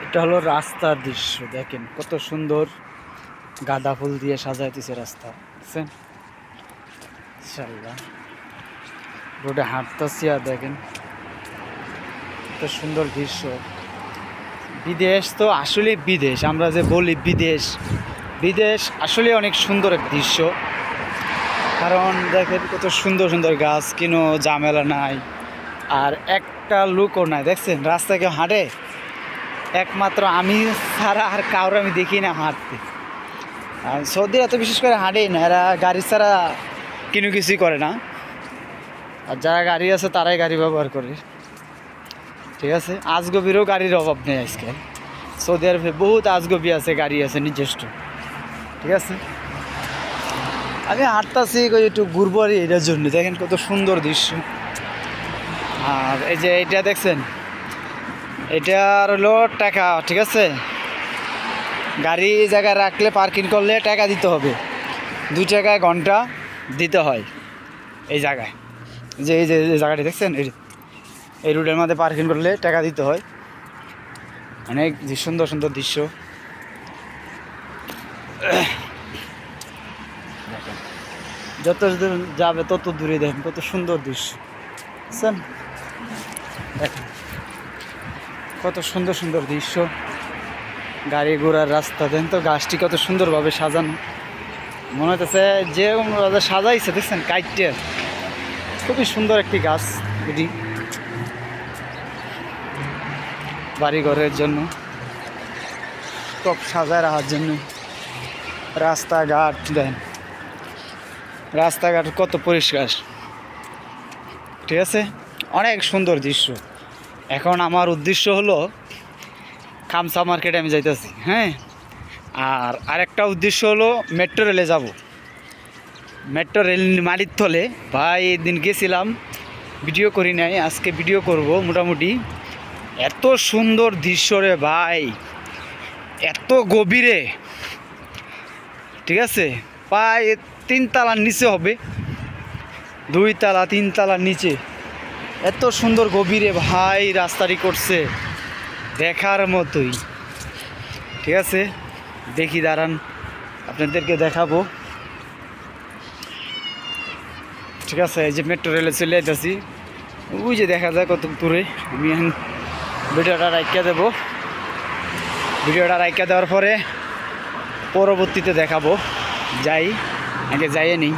এটা হলো রাস্তার দৃশ্য, দেখেন কত সুন্দর গাঁদা ফুল দিয়ে সাজাইতেছে রাস্তা, বুঝছেন? ইনশাআল্লাহ রোডে হাঁটতেছি আর দেখেন কত সুন্দর দৃশ্য। বিদেশ তো আসলে বিদেশ, আমরা যে বলি বিদেশ, বিদেশ আসলে অনেক সুন্দর এক দৃশ্য। কারণ দেখেন কত সুন্দর সুন্দর গাছ, কোনো ঝামেলা নাই, আর একটা লোকও নাই। দেখছেন রাস্তায় কেউ হাঁটে? একমাত্র আমি ছাড়া আর কাউরে আমি দেখি না হাঁটতে। আর সৌদিরা তো বিশেষ করে হাঁটেই না, এরা গাড়ি ছাড়া কোনো কিছুই করে না। আর যারা গাড়ি আছে তারাই গাড়ি ব্যবহার করে, ঠিক আছে? আজগবিরও গাড়ির অভাব নেই আজকাল। সৌদি আরবে বহুত আজগবি আছে, গাড়ি আছে নিজস্ব, ঠিক আছে? আমি হাঁটতেছি একটু ঘুরবো আর এটার জন্য। দেখেন কত সুন্দর দৃশ্য। আর এই যে এটা দেখছেন, এটার হলো টাকা, ঠিক আছে? গাড়ি জায়গায় রাখলে পার্কিং করলে টাকা দিতে হবে, 2 টাকায় ঘন্টা দিতে হয় এই জায়গায়। যে এই যে জায়গাটি দেখছেন, এই রোডের মধ্যে পার্কিং করলে টাকা দিতে হয়। অনেক সুন্দর সুন্দর দৃশ্য দেখেন, যত দূর যাবে তত দূরে দেখেন কত সুন্দর দৃশ্য, বুঝছেন? দেখেন কত সুন্দর সুন্দর দৃশ্য, গাড়ি ঘোড়ার রাস্তা। দেখেন তো গাছটি কত সুন্দরভাবে সাজানো, মনে হতেছে যে সাজাইছে, দেখছেন কাইটে, খুবই সুন্দর একটি গাছ এটি বাড়ি ঘরের জন্য, সব সাজায় রাখার জন্য। রাস্তাঘাট দেন, রাস্তাঘাট কত পরিষ্কার, ঠিক আছে? অনেক সুন্দর দৃশ্য। এখন আমার উদ্দেশ্য হলো খামসা মার্কেটে আমি যাইতেছি, হ্যাঁ। আর আরেকটা উদ্দেশ্য হলো মেট্রো রেলে যাব। মেট্রো রেল মাটির তলে ভাই এদিন গেছিলাম, ভিডিও করি নাই, আজকে ভিডিও করব মোটামুটি। এত সুন্দর দৃশ্য রে ভাই, এত গভীরে, ঠিক আছে? প্রায় 3 তলার নিচে হবে, 2 তলা 3 তলার নিচে, এত সুন্দর গভীরে ভাই রাস্তাটি করছে, দেখার মতোই, ঠিক আছে? দেখি দাঁড়ান আপনাদেরকে দেখাবো, ঠিক আছে? এই যে মেট্রো রেলে চলে যেতেছি, ওই যে দেখা যায় কত দূরে। আমি এখন ভিডিওটা রাইখা দেবো, ভিডিওটা রাইখা দেওয়ার পরে পরবর্তীতে দেখাবো। যাই, আগে যাইয়ে নিই।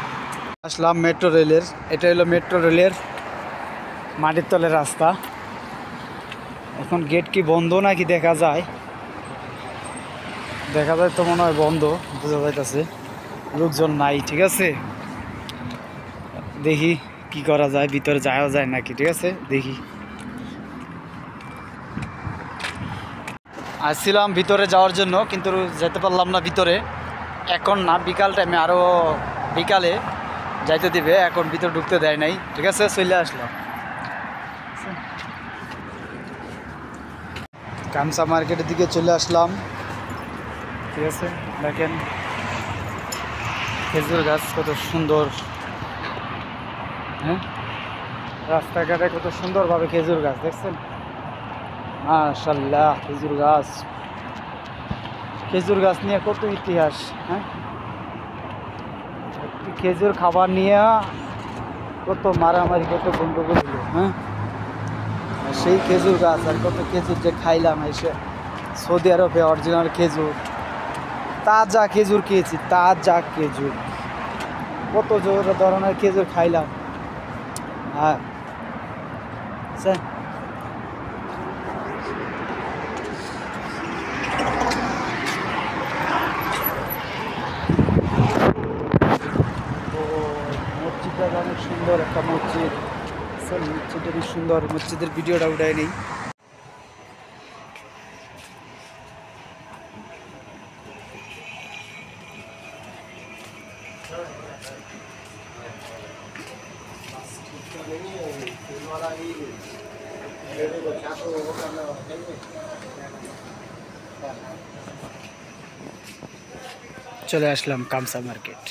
আসলাম মেট্রো রেলের, এটা হলো মেট্রো রেলের মাটির তলের রাস্তা। এখন গেট কি বন্ধ নাকি দেখা যায়, দেখা যায় তো মনে হয় বন্ধ, বোঝা যাইতেছে লোকজন নাই, ঠিক আছে? দেখি কি করা যায়, ভিতরে যাওয়া যায় নাকি, ঠিক আছে? দেখি। আসছিলাম ভিতরে যাওয়ার জন্য, কিন্তু যেতে পারলাম না ভিতরে। এখন না, বিকাল টাইমে, আরও বিকালে যাইতে দিবে, এখন ভিতরে ঢুকতে দেয় নাই, ঠিক আছে? চলে আসলাম কামসা মার্কেটের দিকে, চলে আসলাম, ঠিক আছে? দেখেন খেজুর গাছ কত সুন্দর, হ্যাঁ, রাস্তাঘাটে কত সুন্দরভাবে খেজুর গাছ, দেখছেন? মাশাআল্লাহ, খেজুর গাছ, খেজুর গাছ নিয়ে কত ইতিহাস, হ্যাঁ। একটি খেজুর খাবার নিয়ে কত মারামারি, কত গন্ডগোল হলো, হ্যাঁ। আর সেই খেজুর গাছ, আর কত খেজুর যে খাইলাম এসে, সৌদি আরবে অরিজিনাল খেজুর, তাজা খেজুর খেয়েছি, তাজা খেজুর, কত ধরনের খেজুর খাইলাম, হ্যাঁ। মসজিদটা অনেক সুন্দর একটা মসজিদ, মসজিদটা খুব সুন্দর, মসজিদের ভিডিওটা উঠায় নেই। চলে আসলাম কামসা মার্কেট।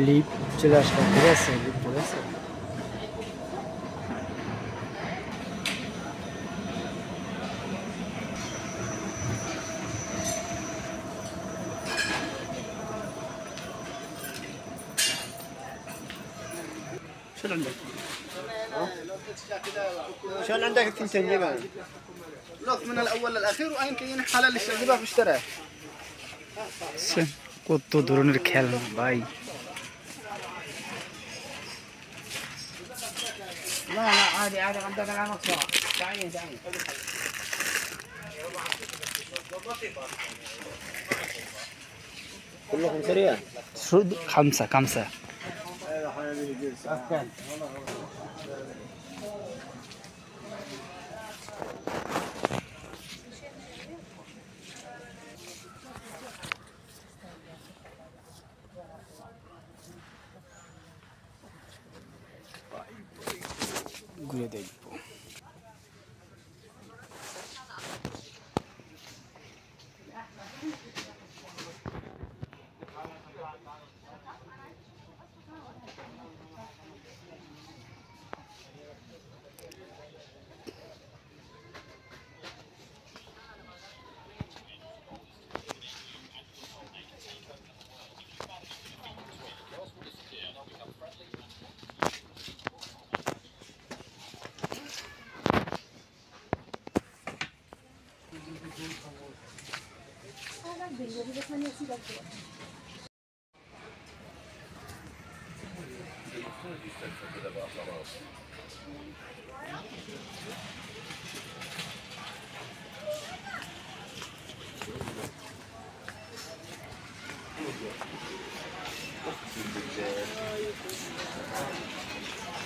লিপ চলে আসলাম, ঠিক আছে, লিপ ঠিক আছে। شلون عندك؟ شلون عندك الثنتين جبن؟ لف من الاول للاخير ويمكن ينحل اللي اشتراه واشتراه. কত ধরনের খেলনা ভাই। لا لا عادي عادي عندك العاب اطفال. تعال تعال. كلكم سريع. خمسة خمسة. أكل. ঘুরে দেখবো।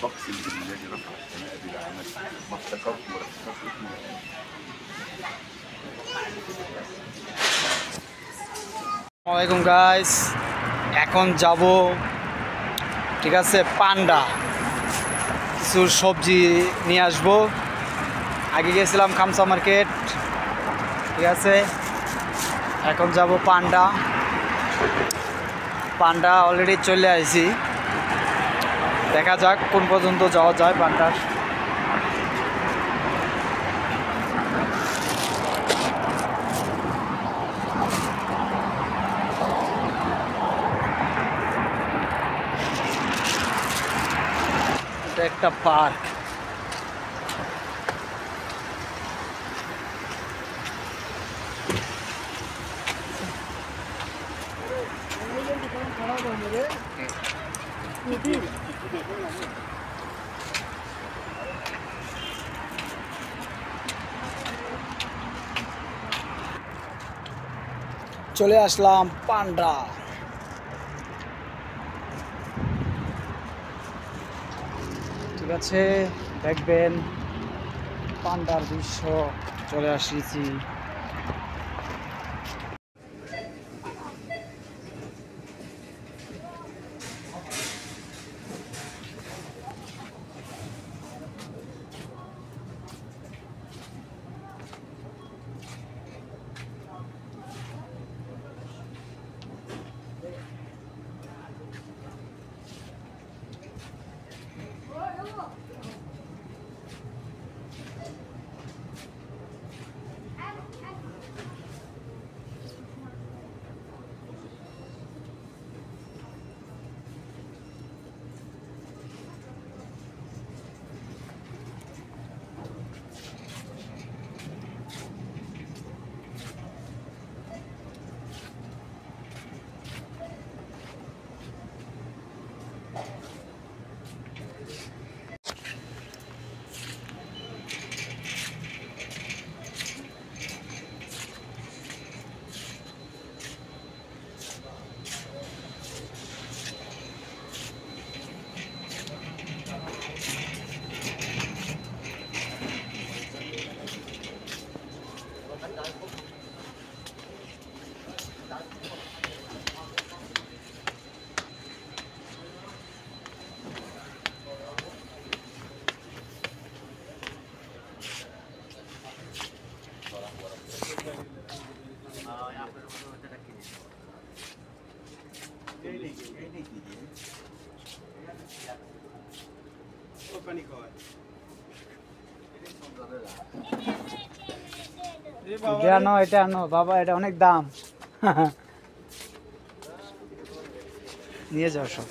بقسم بالله رب السماء بالعمل ما افتكرت ولا افتكرت اسمه. আসসালামাইকুম গাইস, এখন যাব, ঠিক আছে, পান্ডা কিছু সবজি নিয়ে আসবো। আগে গেছিলাম খামসা মার্কেট, ঠিক আছে, এখন যাব পান্ডা। পান্ডা অলরেডি চলে আসছি, দেখা যাক কোন পর্যন্ত যাওয়া যায় পান্ডার। এটা একটা পার্ক। চলে আসলাম পান্ডা। ঠিক আছে, দেখবেন পান্ডার দৃশ্য। চলে আসছি। এটা আনো, এটা আনো বাবা, এটা অনেক দাম। নিয়ে যাও সব।